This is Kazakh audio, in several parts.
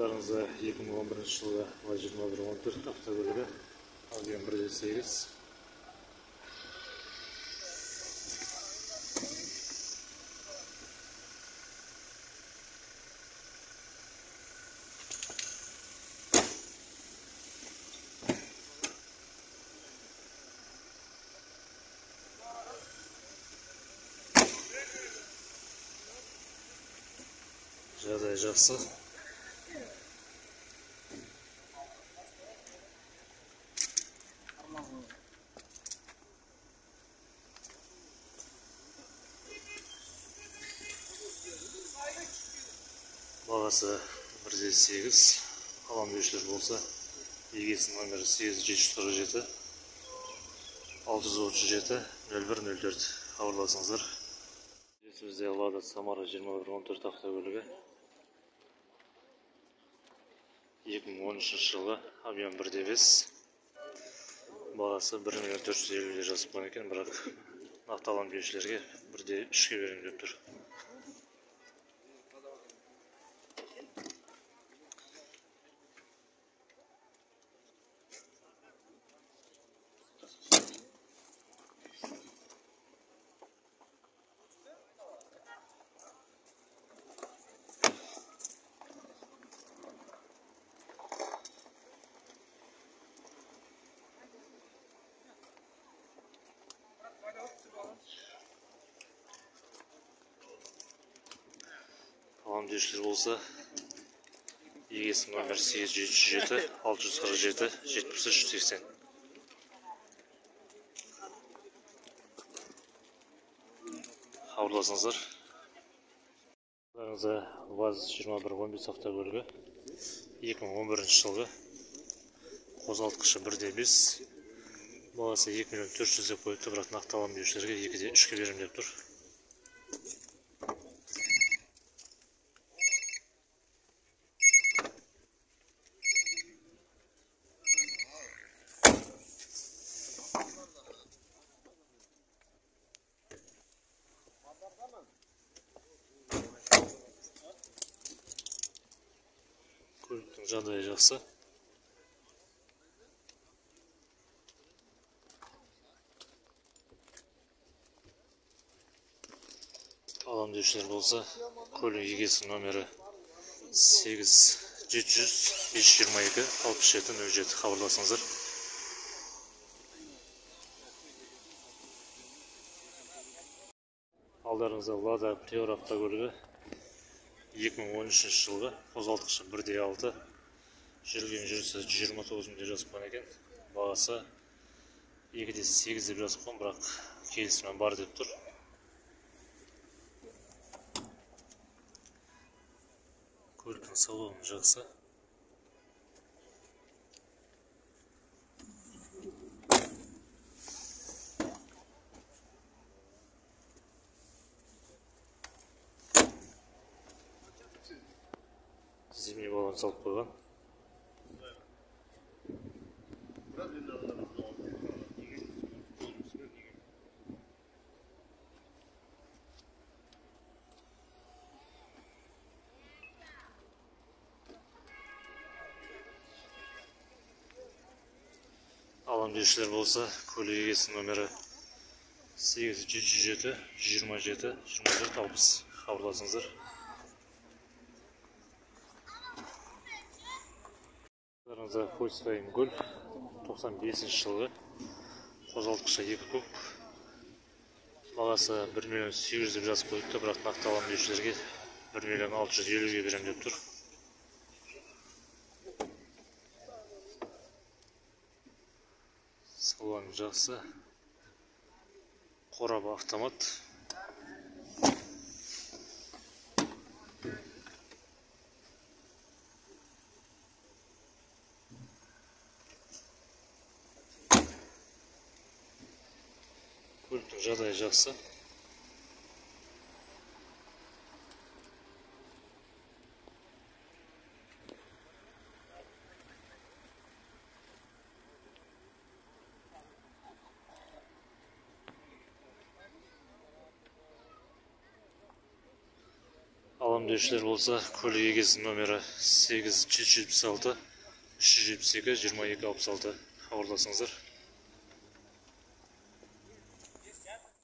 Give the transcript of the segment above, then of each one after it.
Алдарыңызда 2011 жылғы 21-14 автокөлігі Audi 1.8. Жағдай жақсы. Бағасы 1.8. Қалам берушілер болса, егесінің номері 8747 637 0104 хабарласыңыздар. Сөзде Lada Samara 2114 автокөлігі 2013 жылғы объем 1.5. Бағасы 1.450.000 жазып қойған екен, бірақ нақтылам берушілерге 1.3-ге берем деп тұр. Қалам берушілер болса, егесінің номері 8737 647 7380. Хабарласыңыздар. Алдарыңызда ВАЗ 2115 автокөлігі 2011 жылғы қозғалтқышы 1.5. Бағасы 2.400.000 деп қойыпты, бірақ нақтылам берушілерге 2.3-ге берем деп тұр. Көліктің жағдайы жақсы. Қалам берушілер болса, көлік егесінің номері 8700 522 6707 хабарласыңыздар. Алдарыңызда Lada Priora автокөлігі 2013 жылғы қозғалтқышы 1.6. Жүрген жүрісі 129 деп жазып қойған екен. Бағасы 2.8 деп жазып қойған, бірақ келісіммен бар деп тұр. Көліктің салоны жақсы. Зимний баллон салып қойған. Алам берушілер болса, көлік егесінің номері 8707 27 24 60 хабарласыңыздар. Алдарыңызда Volkswagen Golf 95 жылғы қозғалтқышы 2 куб. Бағасы 1.800.000 деп жазып қойыпты, бірақ нақтылам берушілерге 1.650.000-ге берем деп тұр. Салон жақсы. Қорабы автомат. Көліктің жағдайы жақсы. Алам деушілер болса, көлік егесінің номері 8-776 372 2266 хабарласыңыздар.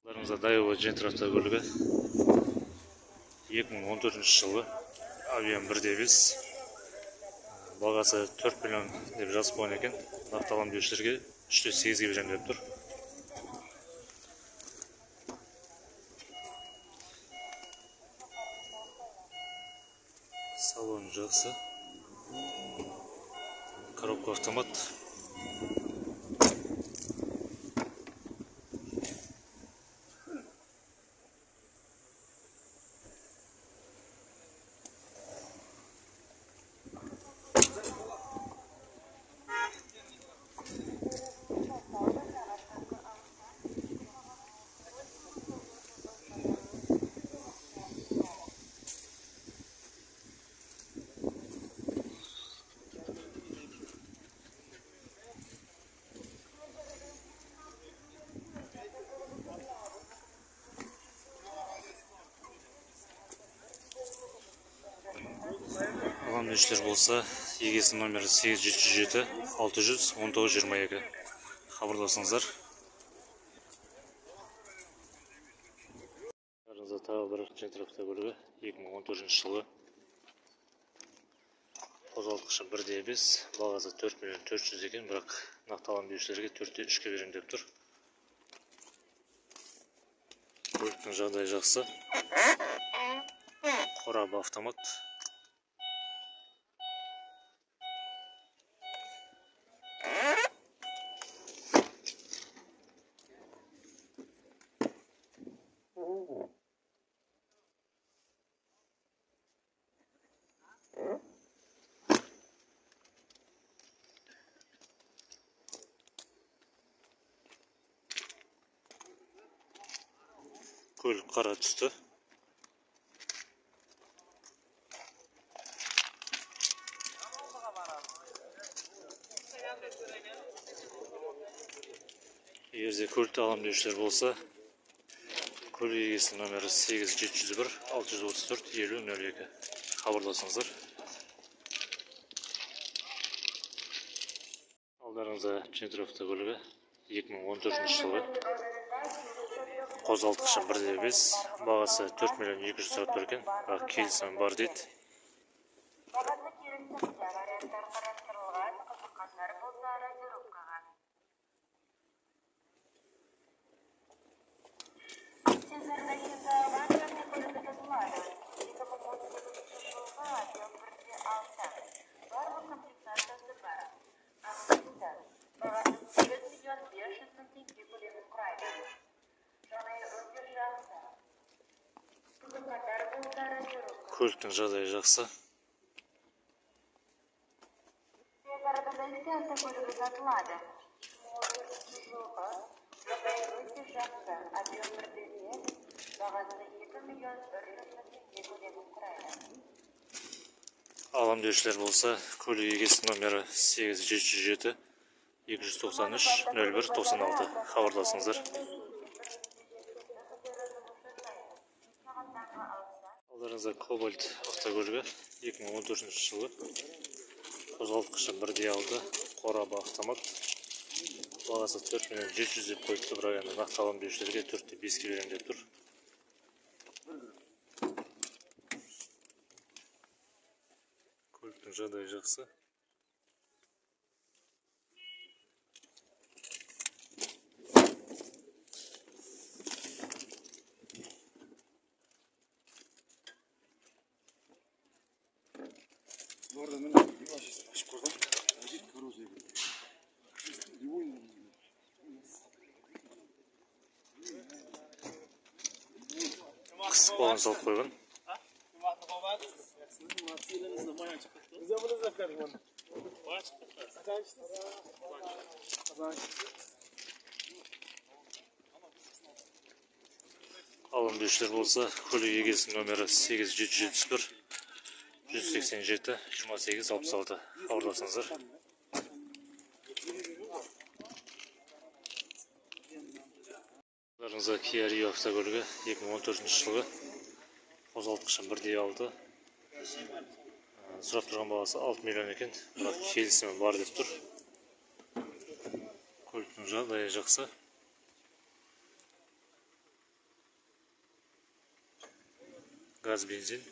Ларыңызда Daiwa Gentra автокөлігі 2014 жылғы Avian 1.5 бағасы 4 миллион деп жазып қойған екен. Нақты алам деушілерге 3.8-ге берем деп тұр. Салон жақсы. Коробка автомат. Алам деушілер болса, егесінің номері 877 600 1922 хабарласыңыздар. Арыңызда тағы бір Gentra автокөлігі 2014 жылғы қозғалтқышы 1.5 бағасы 4 миллион 400 екен, бірақ нақты алам деушілерге 4.3-ке берем деп тұр. Көліктің жағдайы жақсы. Қорабы автомат. Көлік қара түсті. Егерде көлікті алам деушілер болса, көлік егесінің номері 8701 634 5002 хабарласыңыздар. Алдарыңызда Gentra автокөлігі 2014 жылғы қозғалтқышы 1.5 бағасы 4 миллион 200 екен, бірақ келісімі бар дейді. Көліктің жағдайы жақсы. Алам деушілер болса, көлік егесінің номері 8707 293 01 96 хабарласыңыздар. Алдарыңызда Cobalt автокөлігі 2014 жылғы қозғалтқышы 1.6 қорабы автомат бағасы 4 миллион 700 деп қойыпты, бірақ енді нақты алам деушілерге 4.5-ке берем деп тұр. Көліктің жағдайы жақсы. Қысып болған салып қойған. Алам деушілер болса, көлік егесінің номері 8771 187 28 66 хабарласыңыздар. Алдарыңызда Kia Rio автокөлігі 2014 жылғы қозғалтқышы 1,6. Сұрап тұрған бағасы 6 миллион екен, бірақ келісімі бар деп тұр. Көліктің жағдайы жақсы. Газ, бензин.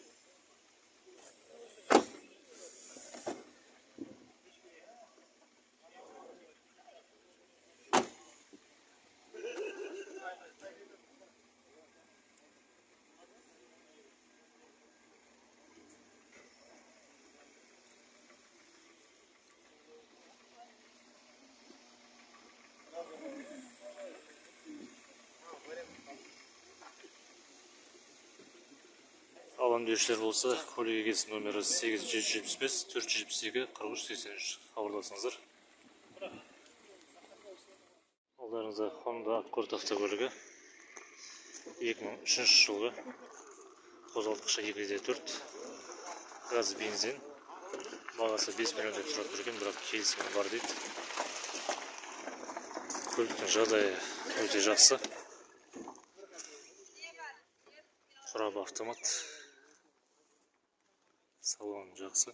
Алам деушілер болса, көлік егесі номері 8775 472 4383 хабарласыңыздар. Алдарыңызда Honda Accord автокөлігі 2003 жылғы, қозғалтқышы 2.4, газ, бензин. Бағасы 5 миллион деп тұрады жүрген, бірақ келісімі бар дейді. Көліктің жағдайы өте жақсы. Қорабы автомат. Салон жақсы.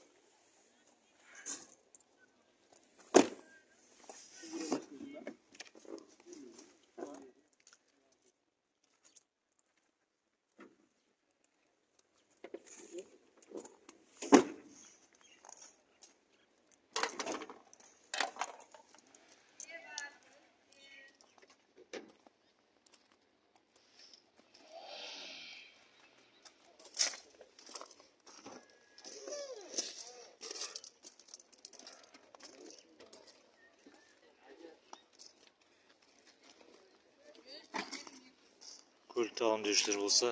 Көлікті алам деушілер болса,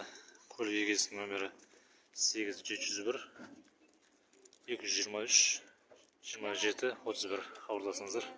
көлік егесінің номері 8701 223 27 31 хабарласыңыздар.